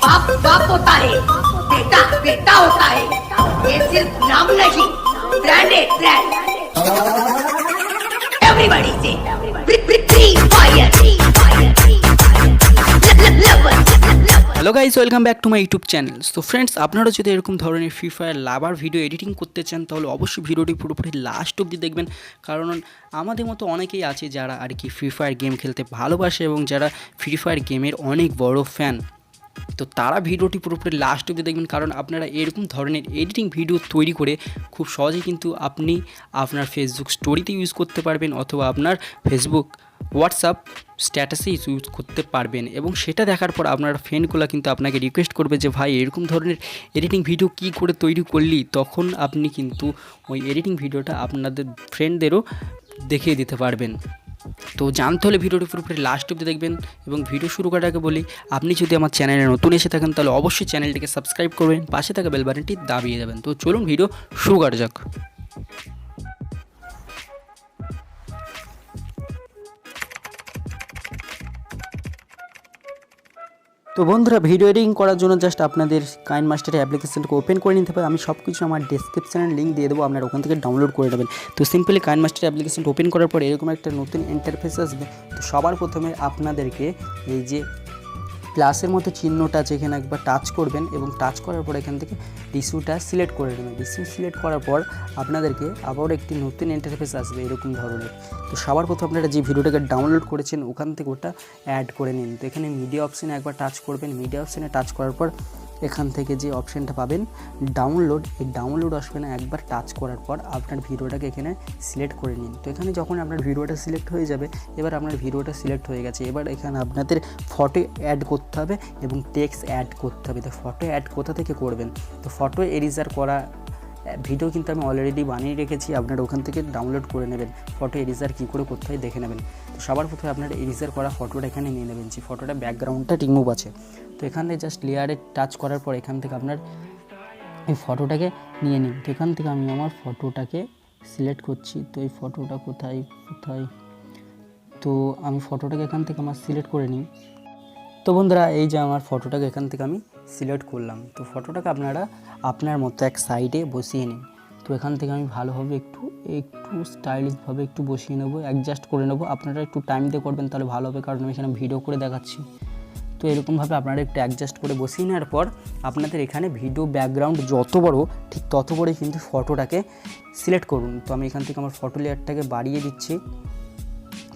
बाप बाप होता है, बेटा बेटा होता है। ये सिर्फ नाम नहीं, ब्रांड है, ब्रांड। एवरीबॉडी से free fire. Hello guys, welcome back to my YouTube channel. So friends, আপনারা যদি এরকম ধরনের ফ্রি ফায়ার লাভার ভিডিও এডিটিং করতে চান তাহলে অবশ্যই ভিডিওটি পুরোপুরি লাস্ট অবধি দেখবেন, কারণ আমাদের মতো অনেকেই আছে যারা আর কি ফ্রি ফায়ার গেম খেলতে ভালোবাসে এবং যারা ফ্রি ফায়ার গেমের অনেক বড় ফ্যান। তো তারা ভিডিওটি পুরোপুরি লাস্ট অবধি দেখবেন, কারণ আপনারা এরকম ধরনের এডিটিং ভিডিও তৈরি করে খুব সহজেই কিন্তু আপনি আপনার ফেসবুক স্টোরিতে ইউজ করতে পারবেন অথবা আপনার ফেসবুক হোয়াটসঅ্যাপ স্ট্যাটাসে ইউজ করতে পারবেন। এবং সেটা দেখার পর আপনার ফ্রেন্ডগুলো কিন্তু আপনাকে রিকোয়েস্ট করবে যে ভাই এরকম ধরনের এডিটিং ভিডিও কী করে তৈরি করলি, তখন আপনি কিন্তু ওই এডিটিং ভিডিওটা আপনাদের ফ্রেন্ডদেরও দেখিয়ে দিতে পারবেন। তো জানতে হলে ভিডিওটি পুরোপুরি লাস্ট অবধি দেখবেন। এবং ভিডিও শুরু করার আগে বলি, আপনি যদি আমার চ্যানেলে নতুন এসে থাকেন তাহলে অবশ্যই চ্যানেলটিকে সাবস্ক্রাইব করবেন, পাশে থাকা বেল বাটনটি দাবিয়ে দেবেন। তো চলুন ভিডিও শুরু করা যাক। তো বন্ধুরা, ভিডিও এডিটিং করার জন্য জাস্ট আপনাদের কাইনমাস্টার অ্যাপ্লিকেশনটাকে ওপেন করে নিতে হবে। আমি সব কিছু আমার ডেসক্রিপশানে লিঙ্ক দিয়ে দেবো, আপনারা ওখান থেকে ডাউনলোড করে নেবেন। তো সিম্পলি কাইনমাস্টার অ্যাপ্লিকেশনটা ওপেন করার পর এরকম একটা নতুন ইন্টারফেস আসবে। তো সবার প্রথমে আপনাদেরকে এই যে প্লাসের মতো চিহ্নটা আছে এখানে একবার টাচ করবেন এবং টাচ করার পর এখান থেকে রিসিউটা সিলেক্ট করে নেবেন। রিসিউ সিলেক্ট করার পর আপনাদেরকে আবার একটি নতুন ইন্টারফেস আসবে এরকম ধরনের। তো সবার প্রথমে আপনারা যে ভিডিওটাকে ডাউনলোড করেছেন ওখান থেকে ওটা অ্যাড করে নিন। তো এখানে মিডিয়া অপশানে একবার টাচ করবেন। মিডিয়া অপশানে টাচ করার পর এখান থেকে যে অপশানটা পাবেন ডাউনলোড, এই ডাউনলোড অপশানে একবার টাচ করার পর আপনার ভিডিওটাকে এখানে সিলেক্ট করে নিন। তো এখানে যখন আপনার ভিডিওটা সিলেক্ট হয়ে যাবে, এবার আপনার ভিডিওটা সিলেক্ট হয়ে গেছে, এবার এখানে আপনাদের ফটো অ্যাড করতে হবে এবং টেক্সট অ্যাড করতে হবে। তো ফটো অ্যাড কোথা থেকে করবেন? তো ফটো এরিজার করা ভিডিও কিন্তু আমি অলরেডি বানিয়ে রেখেছি, আপনারা ওখান থেকে ডাউনলোড করে নেবেন। ফটো এরিজার কী করে করতে হয় দেখে নেবেন। তো সবার প্রথমে আপনারা এরিজার করা ফটোটা এখানে নিয়ে নেবেন, যে ফটোটা ব্যাকগ্রাউন্ডটা রিমুভ আছে। তো এখানে জাস্ট লেয়ারে টাচ করার পর এখান থেকে আপনার এই ফটোটাকে নিয়ে নিন। তো এখান থেকে আমি আমার ফটোটাকে সিলেক্ট করছি। তো এই ফটোটা কোথায়, তো আমি ফটোটাকে এখান থেকে আমার সিলেক্ট করে নিই। তো বন্ধুরা, এই যে আমার ফটোটাকে এখান থেকে আমি সিলেক্ট করলাম। তো ফটোটাকে আপনারা আপনার মতো এক সাইডে বসিয়ে নিন। তো এখান থেকে আমি ভালোভাবে একটু স্টাইলিশভাবে একটু বসিয়ে নেবো, অ্যাডজাস্ট করে নেবো। আপনারা একটু টাইম দিয়ে করবেন তাহলে ভালো হবে, কারণ আমি এখানে ভিডিও করে দেখাচ্ছি। তো এরকমভাবে আপনারা একটু অ্যাডজাস্ট করে বসিয়ে নেওয়ার পর আপনাদের এখানে ভিডিও ব্যাকগ্রাউন্ড যত বড় ঠিক তত বড়ই কিন্তু ফটোটাকে সিলেক্ট করুন। তো আমি এখান থেকে আমার ফটো লেয়ারটাকে বাড়িয়ে দিচ্ছি।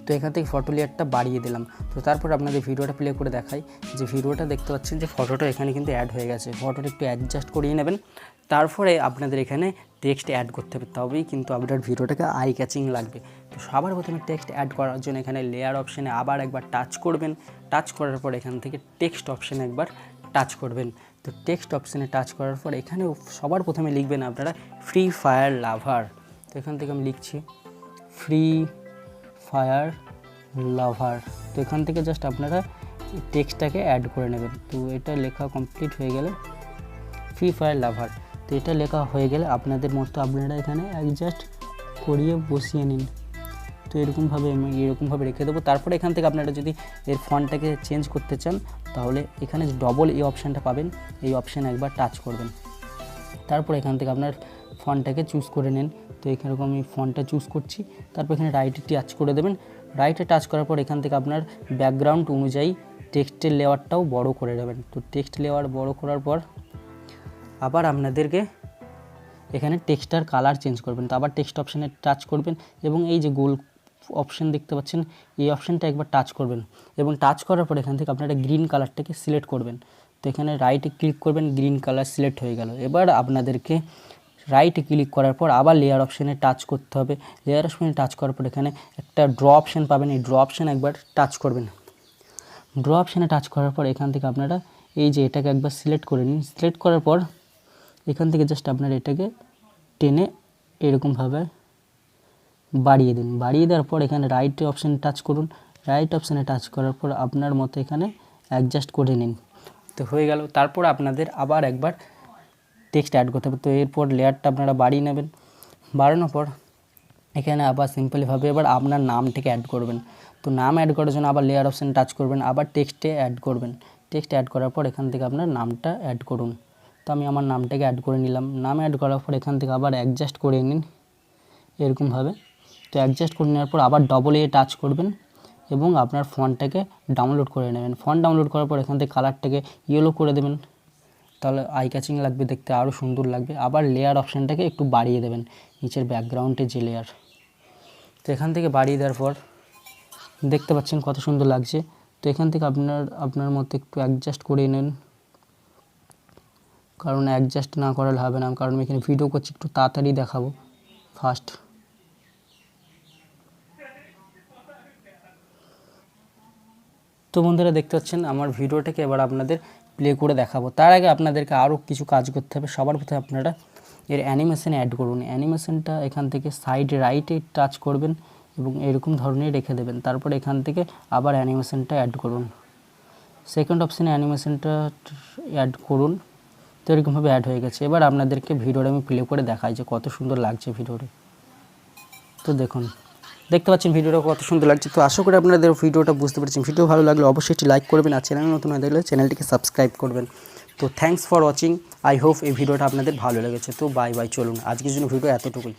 তো এখান থেকে ফটো লেয়ারটা বাড়িয়ে দিলাম। তো তারপর আপনাদের ভিডিওটা প্লে করে দেখাই, যে ভিডিওটা দেখতে পাচ্ছেন যে ফটোটা এখানে কিন্তু অ্যাড হয়ে গেছে। ফটোটা একটু অ্যাডজাস্ট করিয়ে নেবেন। তারপরে আপনাদের এখানে টেক্সট অ্যাড করতে হবে, তবেই কিন্তু আপনার ভিডিওটাকে আই ক্যাচিং লাগবে। তো সবার প্রথমে টেক্সট অ্যাড করার জন্য এখানে লেয়ার অপশানে আবার একবার টাচ করবেন। টাচ করার পর এখান থেকে টেক্সট অপশানে একবার টাচ করবেন। তো টেক্সট অপশানে টাচ করার পর এখানে সবার প্রথমে লিখবেন আপনারা ফ্রি ফায়ার লাভার। তো এখান থেকে আমি লিখছি ফ্রি ফায়ার লাভার। তো এখান থেকে জাস্ট আপনারা টেক্সটটাকে অ্যাড করে নেবেন। তো এটা লেখা কমপ্লিট হয়ে গেলে ফ্রি ফায়ার লাভার, তো এটা লেখা হয়ে গেলে আপনাদের মতো আপনারা এখানে অ্যাডজাস্ট করিয়ে বসিয়ে নিন। তো এরকমভাবে আমি রেখে দেবো। তারপরে এখান থেকে আপনারা যদি এর ফন্টটাকে চেঞ্জ করতে চান তাহলে এখানে ডবল এই অপশানটা পাবেন, এই অপশানে একবার টাচ করবেন। তারপর এখান থেকে আপনার ফন্টটাকে চুজ করে নিন। তো এখানে আমি ফন্টটা চুজ করছি। তারপর এখানে রাইটে টাচ করে দেবেন। রাইটে টাচ করার পর এখান থেকে আপনার ব্যাকগ্রাউন্ড অনুযায়ী টেক্সটের লেয়ারটাও বড় করে দেবেন। তো টেক্সট লেয়ার বড় করার পর আবার আপনাদেরকে এখানে টেক্সটার কালার চেঞ্জ করবেন। তো আবার টেক্সট অপশানে টাচ করবেন এবং এই যে গোল অপশান দেখতে পাচ্ছেন এই অপশানটা একবার টাচ করবেন এবং টাচ করার পর এখান থেকে আপনারা গ্রিন কালারটাকে সিলেক্ট করবেন। তো এখানে রাইটে ক্লিক করবেন, গ্রিন কালার সিলেক্ট হয়ে গেল। এবার আপনাদেরকে রাইটে ক্লিক করার পর আবার লেয়ার অপশানে টাচ করতে হবে। লেয়ার অপশানে টাচ করার পর এখানে একটা ড্র অপশান পাবেন, এই ড্র অপশানে একবার টাচ করবেন। ড্র অপশানে টাচ করার পর এখান থেকে আপনারা এই যে এটাকে একবার সিলেক্ট করে নিন। সিলেক্ট করার পর এখান থেকে জাস্ট আপনারা এটাকে টেনে এরকমভাবে বাড়িয়ে দিন। বাড়িয়ে দেওয়ার পর এখানে রাইট অপশানে টাচ করুন। রাইট অপশানে টাচ করার পর আপনার মতো এখানে অ্যাডজাস্ট করে নিন। তো হয়ে গেল। তারপর আপনাদের আবার একবার টেক্সট অ্যাড করতে হবে। তো এরপর লেয়ারটা আপনারা বাড়িয়ে নেবেন। বাড়ানোর পর এখানে আবার সিম্পলিভাবে এবার আপনার নামটাকে অ্যাড করবেন। তো নাম অ্যাড করার জন্য আবার লেয়ার অপশানে টাচ করবেন, আবার টেক্সটে অ্যাড করবেন। টেক্সট অ্যাড করার পর এখান থেকে আপনার নামটা অ্যাড করুন। তো আমি আমার নামটাকে অ্যাড করে নিলাম। নাম অ্যাড করার পর এখান থেকে আবার অ্যাডজাস্ট করে নিন এরকমভাবে। তো অ্যাডজাস্ট করে নেওয়ার পর আবার ডবল এ টাচ করবেন এবং আপনার ফন্টটাকে ডাউনলোড করে নেবেন। ফন্ট ডাউনলোড করার পর এখান থেকে কালারটাকে ইয়েলো করে দেবেন, তাহলে আই ক্যাচিং লাগবে, দেখতে আরও সুন্দর লাগবে। আবার লেয়ার অপশানটাকে একটু বাড়িয়ে দেবেন, নিচের ব্যাকগ্রাউন্ডে যে লেয়ার, তো এখান থেকে বাড়িয়ে দেওয়ার পর দেখতে পাচ্ছেন কত সুন্দর লাগছে। তো এখান থেকে আপনার মতো একটু অ্যাডজাস্ট করে নেন, কারণ অ্যাডজাস্ট না করালে হবে না, কারণ আমি এখানে ভিডিও করছি, একটু তাড়াতাড়ি দেখাবো ফাস্ট। তো বন্ধুরা দেখতে পাচ্ছেন আমার ভিডিওটাকে এবার আপনাদের প্লে করে দেখাবো। তার আগে আপনাদেরকে আরও কিছু কাজ করতে হবে। সবার প্রথমে আপনারা এর অ্যানিমেশন অ্যাড করুন। অ্যানিমেশনটা এখান থেকে সাইড রাইটে টাচ করবেন এবং এরকম ধরনের রেখে দেবেন। তারপর এখান থেকে আবার অ্যানিমেশনটা অ্যাড করুন, সেকেন্ড অপশানে অ্যানিমেশনটা অ্যাড করুন। তো এরকমভাবে অ্যাড হয়ে গেছে। এবার আপনাদেরকে ভিডিওটা আমি প্লে করে দেখাই যে কত সুন্দর লাগছে ভিডিওটা। তো দেখতে পাচ্ছেন ভিডিওটা কত সুন্দর লাগছে। তো আশা করি আপনাদের ভিডিওটা বুঝতে পেরেছেন। ভিডিও ভালো লাগলে অবশ্যই একটি লাইক করবেন, আর চ্যানেল নতুন হয়ে থাকলে চ্যানেলটিকে সাবস্ক্রাইব করবেন। তো thanks for watching. I hope এই ভিডিওটা আপনাদের ভালো লেগেছে। তো বাই বাই, চলুন আজকের জন্য ভিডিও এতটুকুই।